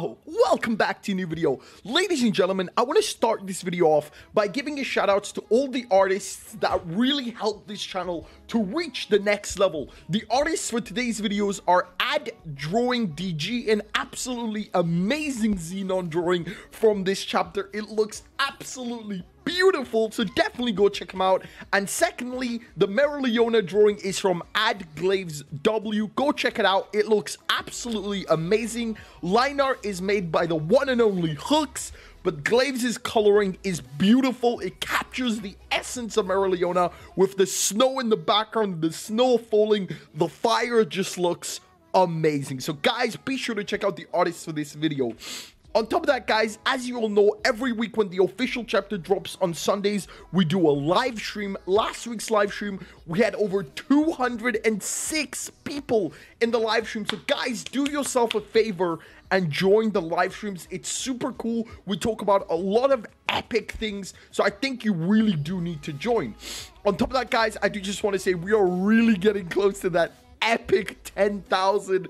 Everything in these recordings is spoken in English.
Yo, welcome back to a new video. Ladies and gentlemen, I want to start this video off by giving a shout outs to all the artists that really helped this channel to reach the next level. The artists for today's videos are Ad Drawing DG, an absolutely amazing Xenon drawing from this chapter. It looks absolutely beautiful, so definitely go check him out. And secondly, the Mereoleona drawing is from Ad Glaves W. Go check it out. It looks absolutely amazing. Line art is made by the one and only Hooks, but Glaves' coloring is beautiful. It captures the essence of Mereoleona with the snow in the background, the snow falling, the fire just looks amazing. So guys, be sure to check out the artists for this video. On top of that, guys, as you all know, every week when the official chapter drops on Sundays, we do a live stream. Last week's live stream, we had over 206 people in the live stream. So guys, do yourself a favor and join the live streams. It's super cool. We talk about a lot of epic things, so I think you really do need to join. On top of that, guys, I do just want to say we are really getting close to that epic 10,000.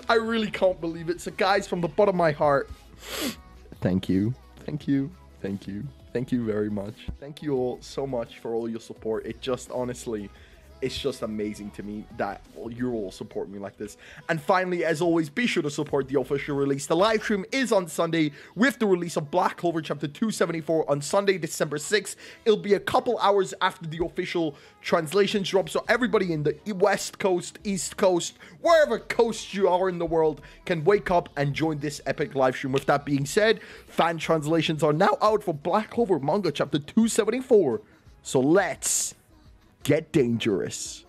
I really can't believe it. So guys, from the bottom of my heart, thank you very much. Thank you all so much for all your support. It just honestly, it's just amazing to me that you all support me like this. And finally, as always, be sure to support the official release. The live stream is on Sunday with the release of Black Clover chapter 274 on Sunday, December 6th. It'll be a couple hours after the official translations drop, so everybody in the West Coast, East Coast, wherever coast you are in the world can wake up and join this epic live stream. With that being said, fan translations are now out for Black Clover manga chapter 274. So let's get dangerous.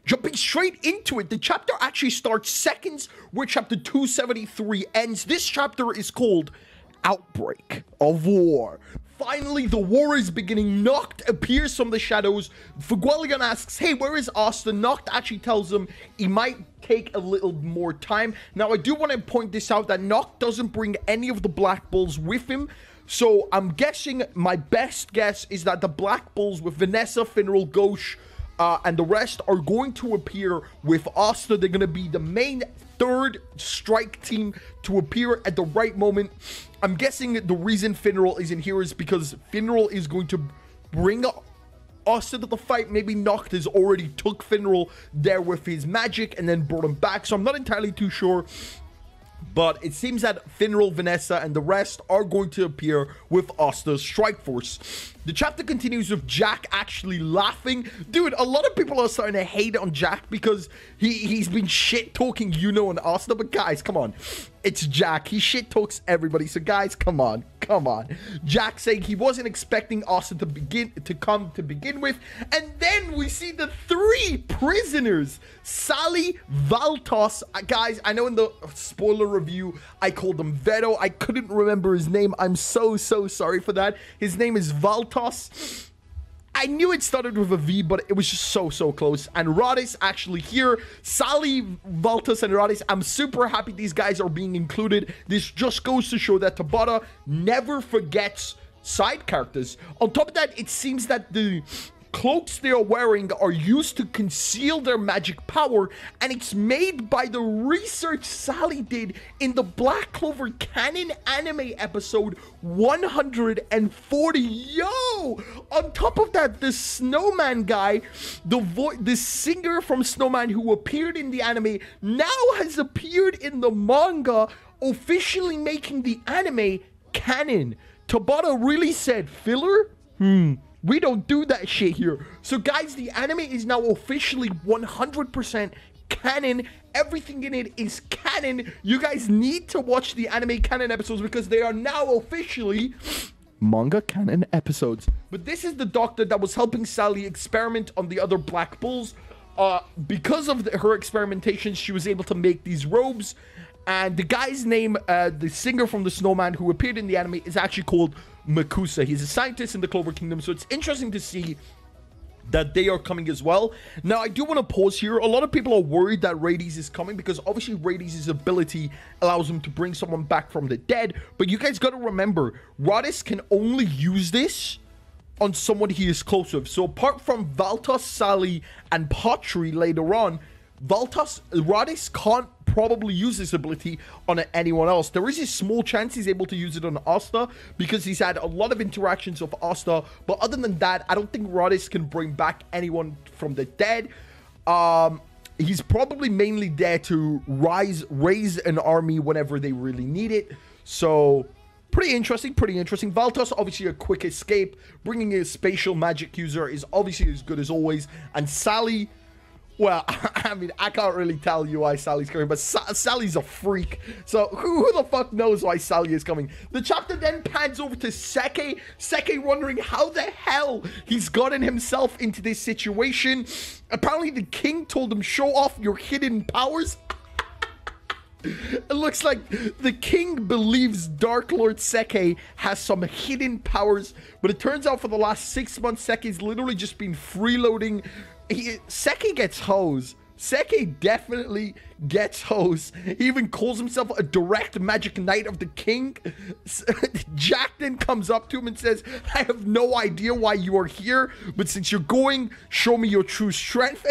Jumping straight into it, the chapter actually starts seconds where chapter 273 ends. This chapter is called Outbreak of War. Finally, the war is beginning. Noct appears from the shadows. Fuegoleon asks, hey, where is Austin? Noct actually tells him he might take a little more time. Now, I do want to point this out that Noct doesn't bring any of the Black Bulls with him. So I'm guessing, my best guess is that the Black Bulls with Vanessa, Finral, Gauche, and the rest are going to appear with Asta. They're going to be the main third strike team to appear at the right moment. I'm guessing the reason Finral isn't here is because Finral is going to bring Asta to the fight. Maybe Noct has already took Finral there with his magic and then brought him back. So I'm not entirely too sure. But it seems that Finral, Vanessa, and the rest are going to appear with Asta's strike force. The chapter continues with Jack actually laughing. Dude, a lot of people are starting to hate on Jack because he's been shit-talking Yuno and Asta. But guys, come on. It's Jack. He shit-talks everybody. So guys, come on. Come on. Jack saying he wasn't expecting Asta to come to begin with. And then we see the three prisoners. Sally, Valtos. Guys, I know in the spoiler review, I called him Veto. I couldn't remember his name. I'm so sorry for that. His name is Valtos. I knew it started with a V, but it was just so close. And Radis actually here. Sally, Valtos, and Radis. I'm super happy these guys are being included. This just goes to show that Tabata never forgets side characters. On top of that, it seems that the cloaks they are wearing are used to conceal their magic power, and it's made by the research Sally did in the Black Clover canon anime episode 140. Yo! On top of that, the Snowman guy, the singer from Snowman who appeared in the anime, now has appeared in the manga, officially making the anime canon. Tabata really said, filler? We don't do that shit here. So guys, the anime is now officially 100% canon. Everything in it is canon. You guys need to watch the anime canon episodes because they are now officially manga canon episodes. But this is the doctor that was helping Sally experiment on the other Black Bulls. Because of her experimentations, she was able to make these robes. And the guy's name, the singer from the Snowman who appeared in the anime, is actually called Makusa. He's a scientist in the Clover Kingdom, so it's interesting to see that they are coming as well. Now, I do want to pause here. A lot of people are worried that Rades is coming because obviously Rades' ability allows him to bring someone back from the dead. But you guys got to remember, Rades can only use this on someone he is close with. So apart from Valtos, Sally, and Patri later on, Rades can't probably use this ability on anyone else. There is a small chance he's able to use it on Asta because he's had a lot of interactions with Asta, but other than that, I don't think Rades can bring back anyone from the dead. He's probably mainly there to raise an army whenever they really need it. So pretty interesting. Valtos, obviously a quick escape. Bringing a spatial magic user is obviously as good as always. And Sally, well, I mean, I can't really tell you why Sally's coming, but Sally's a freak. So who the fuck knows why Sally is coming? The chapter then pans over to Seke. Seke wondering how the hell he's gotten himself into this situation. Apparently the king told him, show off your hidden powers. It looks like the king believes Dark Lord Seke has some hidden powers, but it turns out for the last 6 months, Seke's literally just been freeloading. Seke gets hoes. Seke definitely gets hoes. He even calls himself a direct magic knight of the king. Jack then comes up to him and says, I have no idea why you are here, but since you're going, show me your true strength.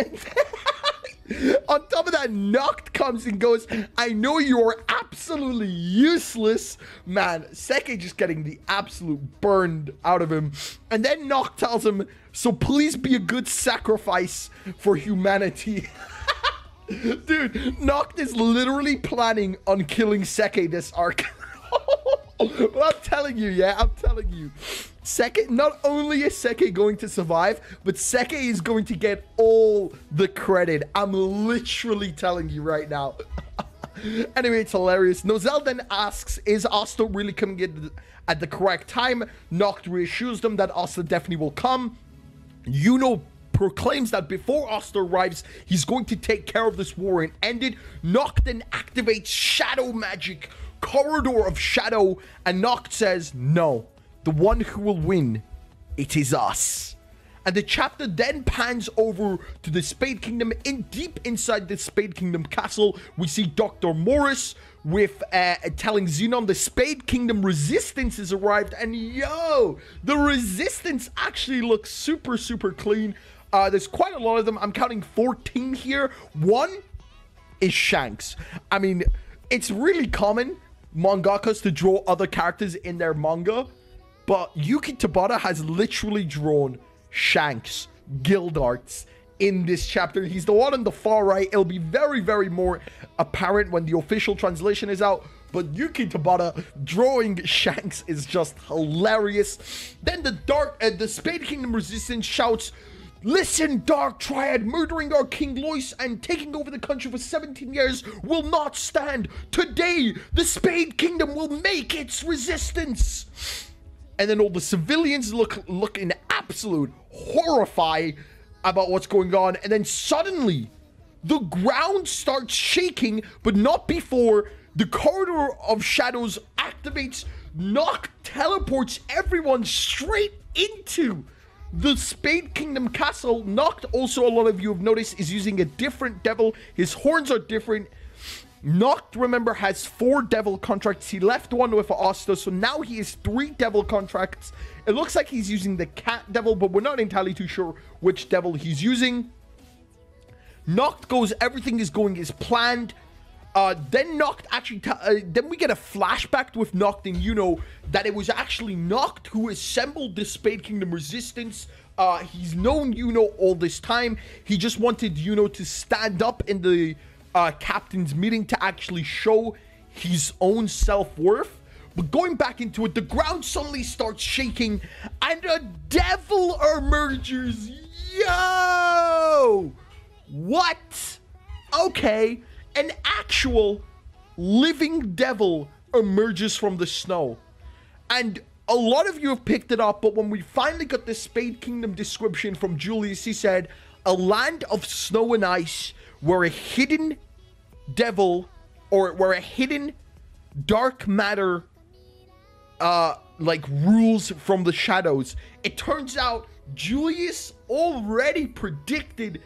On top of that, Noct comes and goes, I know you are absolutely useless. Man, Seke just getting the absolute burned out of him. And then Noct tells him, so please be a good sacrifice for humanity. Dude, Noct is literally planning on killing Seke this arc. But I'm telling you, I'm telling you. Seke, not only is Seke going to survive, but Seke is going to get all the credit. I'm literally telling you right now. Anyway, it's hilarious. Nozel then asks, is Asta really coming in at the correct time? Noct reassures them that Asta definitely will come. Yuno proclaims that before Asta arrives, he's going to take care of this war and end it. Noct then activates shadow magic, Corridor of Shadow, and Noct says, no, the one who will win, it is us. And the chapter then pans over to the Spade Kingdom. Deep inside the Spade Kingdom castle, we see Dr. Morris with telling Xenon the Spade Kingdom resistance has arrived. And yo, the resistance actually looks super, super clean. There's quite a lot of them. I'm counting 14 here. One is Shanks. I mean, it's really common mangakas to draw other characters in their manga, but Yuki Tabata has literally drawn Shanks, Gildarts in this chapter. He's the one on the far right. It'll be very, very more apparent when the official translation is out, but Yuki Tabata drawing Shanks is just hilarious. Then the Spade Kingdom resistance shouts, listen, Dark Triad, murdering our King Lois and taking over the country for 17 years will not stand. Today, the Spade Kingdom will make its resistance. And then all the civilians look in absolute horrify about what's going on. And then suddenly, the ground starts shaking, but not before the Corridor of Shadows activates. Noct teleports everyone straight into the Spade Kingdom castle. Noct, also a lot of you have noticed, is using a different devil. His horns are different. Noct, remember, has 4 devil contracts. He left one with Asta, so now he has 3 devil contracts. It looks like he's using the cat devil, but we're not entirely too sure which devil he's using. Noct goes, everything is going as planned. Then Noct actually, then we get a flashback with Noct and Yuno that it was actually Noct who assembled the Spade Kingdom resistance. He's known Yuno all this time. He just wanted Yuno to stand up in the captain's meeting to actually show his own self-worth. But going back into it, the ground suddenly starts shaking and a devil emerges. Yo! What? Okay. An actual living devil emerges from the snow. And a lot of you have picked it up, but when we finally got the Spade Kingdom description from Julius, he said, a land of snow and ice where a hidden devil, or where a hidden dark matter like rules from the shadows. It turns out Julius already predicted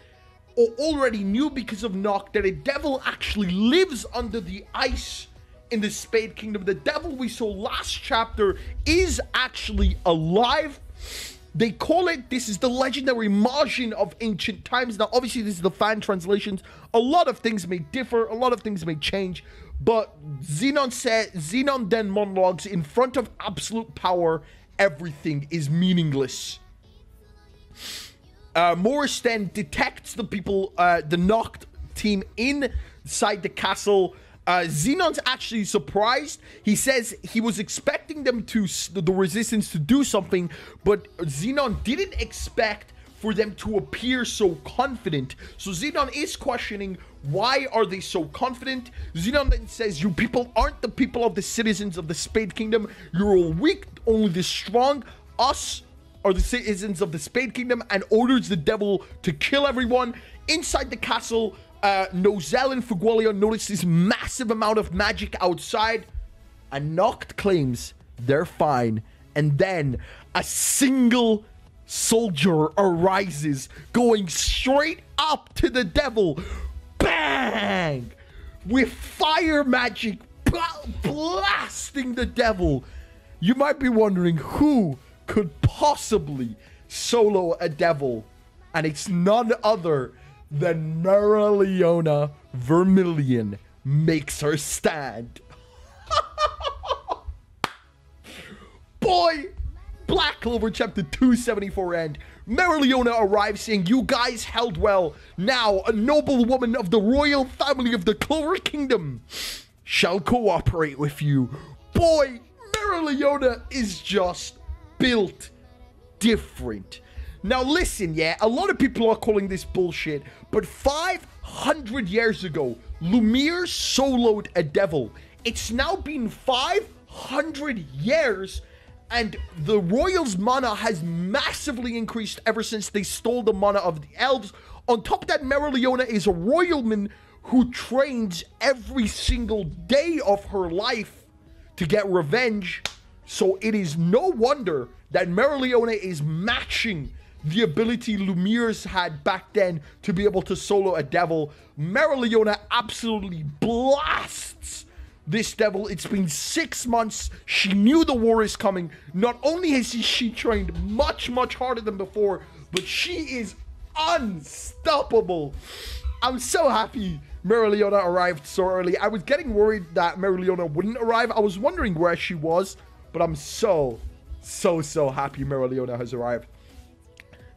or already knew because of Noct that a devil actually lives under the ice in the Spade Kingdom. The devil we saw last chapter is actually alive. They call it, this is the legendary Majin of ancient times. Now, obviously, this is the fan translations. A lot of things may differ. A lot of things may change. But Zenon then monologues, in front of absolute power, everything is meaningless. Morris then detects the people, the Noct team inside the castle. Zenon's actually surprised. He says he was expecting them to, the resistance to do something, but Zenon didn't expect for them to appear so confident. So Zenon is questioning, why are they so confident? Zenon then says, you people aren't the people of the citizens of the Spade Kingdom. You're all weak, only the strong. Us are the citizens of the Spade Kingdom, and orders the devil to kill everyone. Inside the castle, Nozel and Fuegoleon notice this massive amount of magic outside, and Noct claims they're fine. And then a single soldier arises, going straight up to the devil, bang, with fire magic blasting the devil. You might be wondering who could possibly solo a devil, and it's none other than Mereoleona Vermilion makes her stand. Boy, Black Clover chapter 274 end. Mereoleona arrives saying, you guys held well. Now a noble woman of the royal family of the Clover Kingdom shall cooperate with you. Boy, Mereoleona is just built different. Now listen, yeah, a lot of people are calling this bullshit, but 500 years ago, Lumiere soloed a devil. It's now been 500 years, and the royals' mana has massively increased ever since they stole the mana of the elves. On top of that, Mereoleona is a royalman who trains every single day of her life to get revenge. So it is no wonder that Mereoleona is matching the ability Lumiere's had back then to be able to solo a devil. Mereoleona absolutely blasts this devil. It's been 6 months. She knew the war is coming. Not only has she trained much, much harder than before, but she is unstoppable. I'm so happy Mereoleona arrived so early. I was getting worried that Mereoleona wouldn't arrive. I was wondering where she was, but I'm so happy Mereoleona has arrived.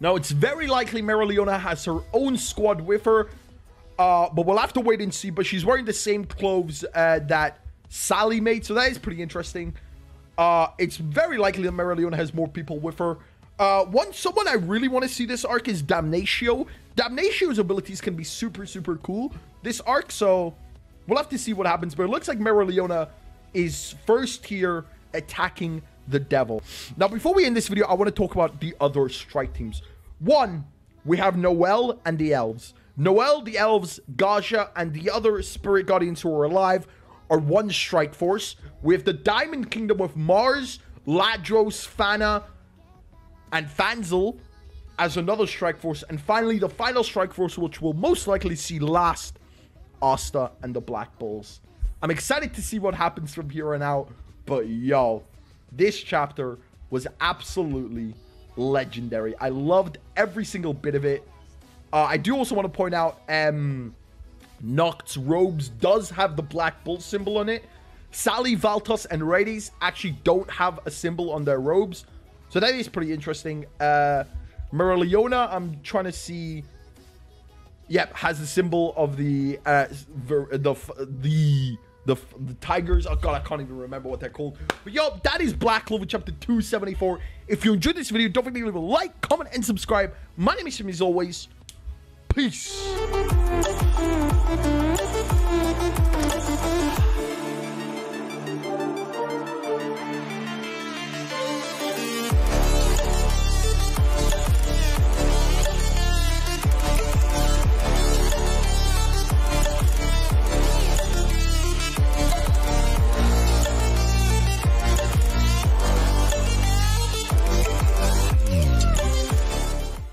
Now, it's very likely Mereoleona has her own squad with her, but we'll have to wait and see. But she's wearing the same clothes that Sally made, so that is pretty interesting. It's very likely that Mereoleona has more people with her. Someone I really want to see this arc is Damnatio. Damnatio's abilities can be super cool this arc, so we'll have to see what happens. But it looks like Mereoleona is first here attacking the devil. Now, before we end this video, I want to talk about the other strike teams. One, we have Noel and the elves. Noel, the elves, Gaja, and the other spirit guardians who are alive are one strike force. We have the Diamond Kingdom with Mars, Ladros, Fana, and Fanzel as another strike force. And finally, the final strike force, which we'll most likely see last, Asta and the Black Bulls. I'm excited to see what happens from here on out, but yo, this chapter was absolutely legendary. I loved every single bit of it. I do also want to point out Noct's robes does have the Black Bull symbol on it. Sally, Valtos, and Rades actually don't have a symbol on their robes, so that is pretty interesting. Mereoleona, I'm trying to see. Yep, has the symbol of the tigers. Oh god, I can't even remember what they're called. But yo, that is Black Clover chapter 274. If you enjoyed this video, don't forget to leave a like, comment, and subscribe. My name is Shim, as always. Peace.